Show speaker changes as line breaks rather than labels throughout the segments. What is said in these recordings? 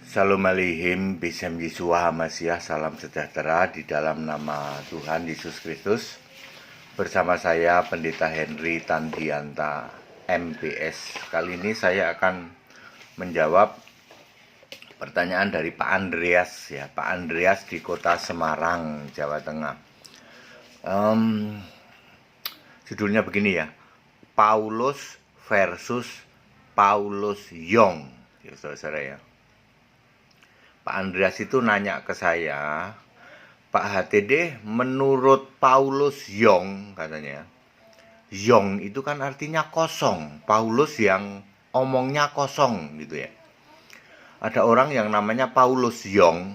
Shalom Aleichem, Besem Yeshua HaMashiach, salam sejahtera di dalam nama Tuhan Yesus Kristus. Bersama saya Pendeta Henry Tandianta, MPS. Kali ini saya akan menjawab pertanyaan dari Pak Andreas ya, Pak Andreas di kota Semarang, Jawa Tengah. Judulnya begini ya, Paulus versus Paulus Yong, ya saudara ya. Pak Andreas itu nanya ke saya, Pak HTD, menurut Paulus Yong, katanya, Yong itu kan artinya kosong, Paulus yang omongnya kosong gitu ya. Ada orang yang namanya Paulus Yong,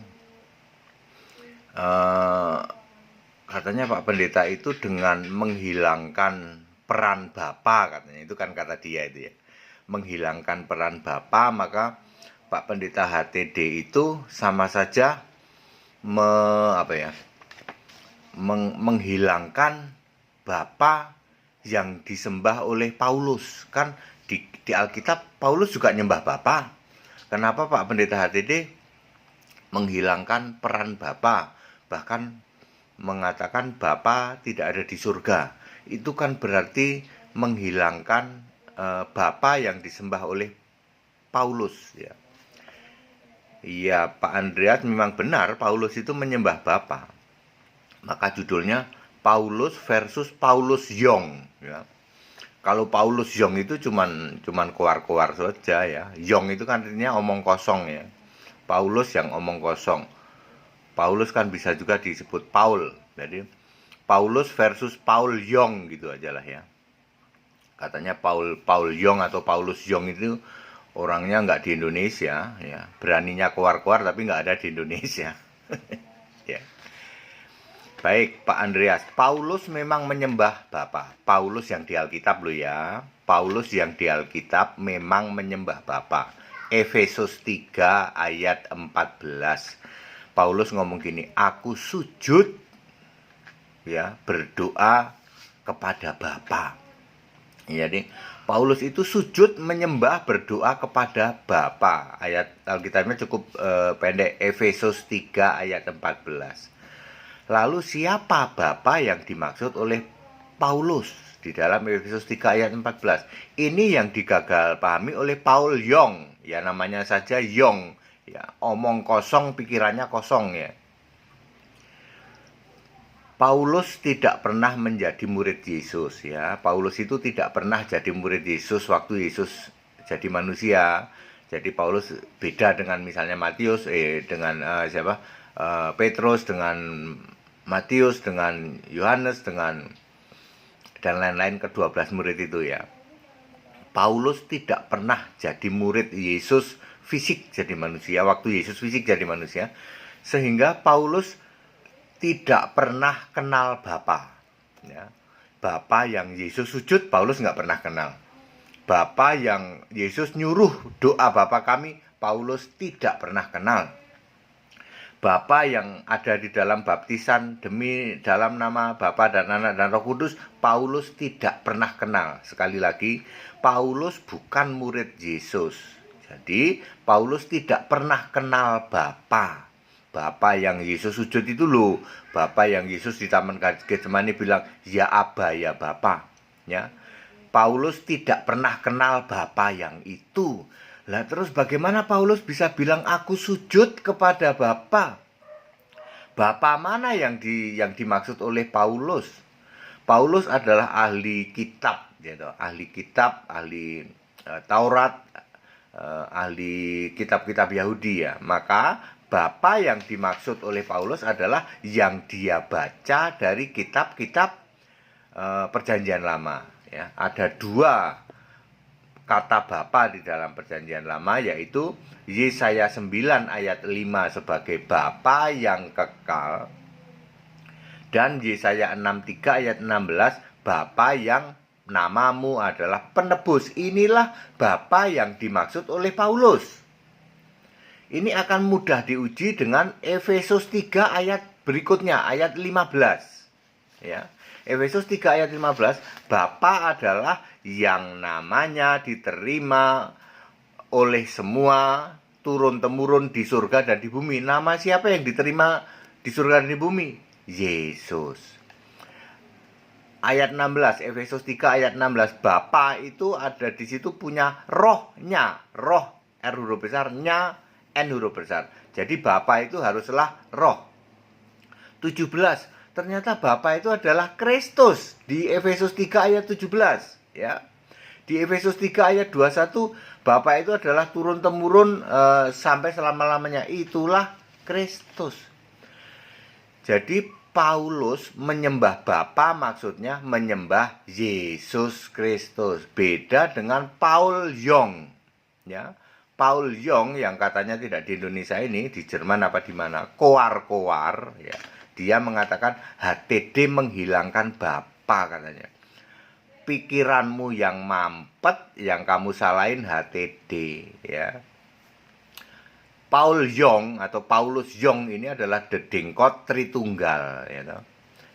katanya Pak Pendeta itu dengan menghilangkan peran Bapa, katanya, itu kan kata dia itu ya, menghilangkan peran Bapa, maka Pak Pendeta HTD itu sama saja menghilangkan Bapa yang disembah oleh Paulus. Kan di Alkitab Paulus juga nyembah Bapa. Kenapa Pak Pendeta HTD menghilangkan peran Bapa, bahkan mengatakan Bapa tidak ada di surga? Itu kan berarti menghilangkan Bapa yang disembah oleh Paulus ya. Iya, Pak Andreas memang benar, Paulus itu menyembah Bapa. Maka judulnya Paulus versus Paulus Yong ya. Kalau Paulus Yong itu cuman keluar-keluar saja ya. Yong itu kan artinya omong kosong ya. Paulus yang omong kosong. Paulus kan bisa juga disebut Paul. Jadi Paulus versus Paul Yong gitu aja lah ya. Katanya Paul Yong atau Paulus Yong itu orangnya nggak di Indonesia ya, beraninya keluar-keluar tapi nggak ada di Indonesia. Ya. Baik Pak Andreas, Paulus memang menyembah Bapa. Paulus yang di Alkitab loh ya, Paulus yang di Alkitab memang menyembah Bapa. Efesus 3 ayat 14. Paulus ngomong gini, aku sujud ya, berdoa kepada Bapa. Jadi Paulus itu sujud menyembah berdoa kepada Bapa. Ayat Alkitabnya cukup pendek, Efesus 3 ayat 14. Lalu siapa Bapa yang dimaksud oleh Paulus di dalam Efesus 3 ayat 14? Ini yang digagal pahami oleh Paul Yong. Ya namanya saja Yong. Ya, omong kosong, pikirannya kosong ya. Paulus tidak pernah menjadi murid Yesus ya. Paulus itu tidak pernah jadi murid Yesus waktu Yesus jadi manusia. Jadi Paulus beda dengan misalnya Matius, Petrus, dengan Matius, dengan Yohanes, dan lain-lain ke-12 murid itu ya. Paulus tidak pernah jadi murid Yesus fisik jadi manusia waktu Yesus fisik jadi manusia, sehingga Paulus tidak pernah kenal Bapa ya. Bapa yang Yesus sujud Paulus nggak pernah kenal. Bapa yang Yesus nyuruh doa Bapa kami Paulus tidak pernah kenal. Bapa yang ada di dalam baptisan demi dalam nama Bapa dan Anak dan Roh Kudus Paulus tidak pernah kenal. Sekali lagi, Paulus bukan murid Yesus. Jadi Paulus tidak pernah kenal Bapa. Bapa yang Yesus sujud itu loh, Bapa yang Yesus di Taman Getsemani bilang, ya Aba, ya Bapa ya. Paulus tidak pernah kenal Bapa yang itu. Lah terus bagaimana Paulus bisa bilang aku sujud kepada Bapa? Bapa mana yang dimaksud oleh Paulus? Paulus adalah ahli kitab gitu, ahli Taurat, ahli kitab-kitab Yahudi ya. Maka Bapa yang dimaksud oleh Paulus adalah yang dia baca dari kitab-kitab Perjanjian Lama ya. Ada dua kata Bapa di dalam Perjanjian Lama, yaitu Yesaya 9 ayat 5 sebagai Bapa yang kekal, dan Yesaya 63 ayat 16 Bapa yang namamu adalah penebus. Inilah Bapa yang dimaksud oleh Paulus. Ini akan mudah diuji dengan Efesus 3 ayat berikutnya, ayat 15. Ya. Efesus 3 ayat 15, Bapa adalah yang namanya diterima oleh semua turun-temurun di surga dan di bumi. Nama siapa yang diterima di surga dan di bumi? Yesus. Ayat 16, Efesus 3 ayat 16. Bapa itu ada di situ punya rohnya. Roh, R huruf besar, nya, N huruf besar. Jadi Bapa itu haruslah roh. 17. Ternyata Bapa itu adalah Kristus di Efesus 3 ayat 17, ya. Di Efesus 3 ayat 21, Bapa itu adalah turun-temurun sampai selama-lamanya. Itulah Kristus. Jadi Paulus menyembah Bapa, maksudnya menyembah Yesus Kristus. Beda dengan Paul Yong, ya. Paul Yong yang katanya tidak di Indonesia ini, di Jerman apa di mana, koar-koar, ya. Dia mengatakan HTD menghilangkan Bapa katanya. Pikiranmu yang mampet, yang kamu salahin HTD, ya. Paul Yong atau Paulus Yong ini adalah dedengkot Tritunggal, ya.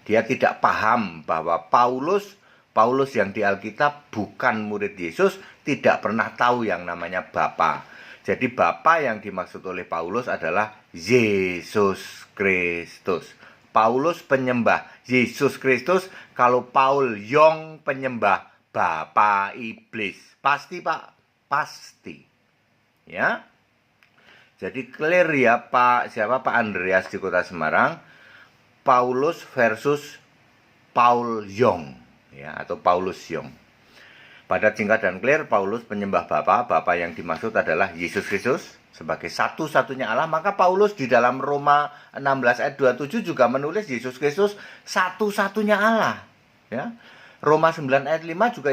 Dia tidak paham bahwa Paulus yang di Alkitab bukan murid Yesus, tidak pernah tahu yang namanya Bapa. Jadi Bapa yang dimaksud oleh Paulus adalah Yesus Kristus. Paulus penyembah Yesus Kristus, kalau Paul Yong penyembah Bapa iblis. Pasti, Pak, pasti. Ya. Jadi clear ya Pak Andreas di Kota Semarang, Paulus versus Paul Yong, ya, atau Paulus Yong. Pada singkat dan clear, Paulus penyembah Bapa yang dimaksud adalah Yesus Kristus sebagai satu-satunya Allah. Maka Paulus di dalam Roma 16 ayat 27 juga menulis Yesus Kristus satu-satunya Allah, ya. Roma 9 ayat 5 juga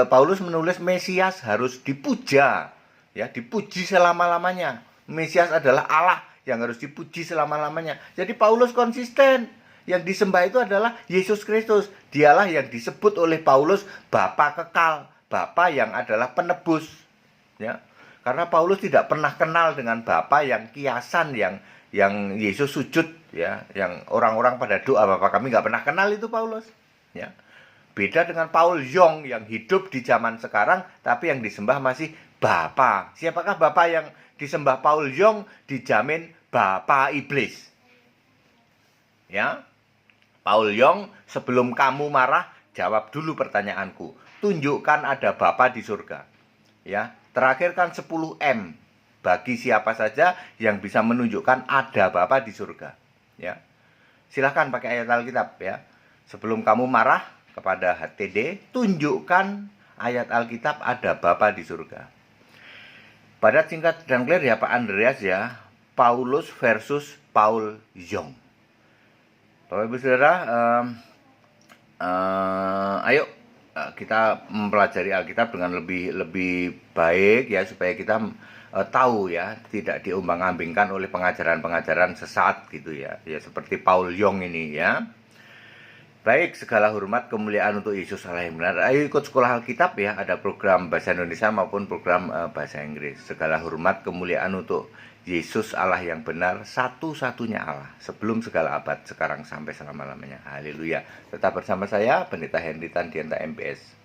Paulus menulis Mesias harus dipuja, ya, dipuji selama-lamanya. Mesias adalah Allah yang harus dipuji selama-lamanya. Jadi Paulus konsisten. Yang disembah itu adalah Yesus Kristus. Dialah yang disebut oleh Paulus Bapa kekal, Bapa yang adalah penebus, ya. Karena Paulus tidak pernah kenal dengan Bapa yang kiasan, yang Yesus sujud, ya, yang orang-orang pada doa Bapa kami, nggak pernah kenal itu Paulus, ya. Beda dengan Paul Yong yang hidup di zaman sekarang, tapi yang disembah masih Bapa. Siapakah Bapa yang disembah Paul Yong? Dijamin Bapa iblis, ya. Paul Yong, sebelum kamu marah, jawab dulu pertanyaanku. Tunjukkan ada Bapa di surga. Ya, terakhir kan 10M. Bagi siapa saja yang bisa menunjukkan ada Bapa di surga. Ya. Silahkan pakai ayat Alkitab, ya. Sebelum kamu marah kepada HTD, tunjukkan ayat Alkitab ada Bapa di surga. Pada singkat dan clear ya Pak Andreas, ya. Paulus versus Paul Yong. Bapak Ibu Saudara, ayo kita mempelajari Alkitab dengan lebih baik, ya, supaya kita tahu, ya, tidak diombang-ambingkan oleh pengajaran-pengajaran sesat gitu, ya, seperti Paul Yong ini, ya. Baik, segala hormat kemuliaan untuk Yesus Allah yang benar. Ayo ikut sekolah Alkitab, ya, ada program bahasa Indonesia maupun program bahasa Inggris. Segala hormat kemuliaan untuk Yesus Allah yang benar, satu-satunya Allah, sebelum segala abad, sekarang sampai selama-lamanya. Haleluya. Tetap bersama saya, Pendeta Henry Tandianta MPS.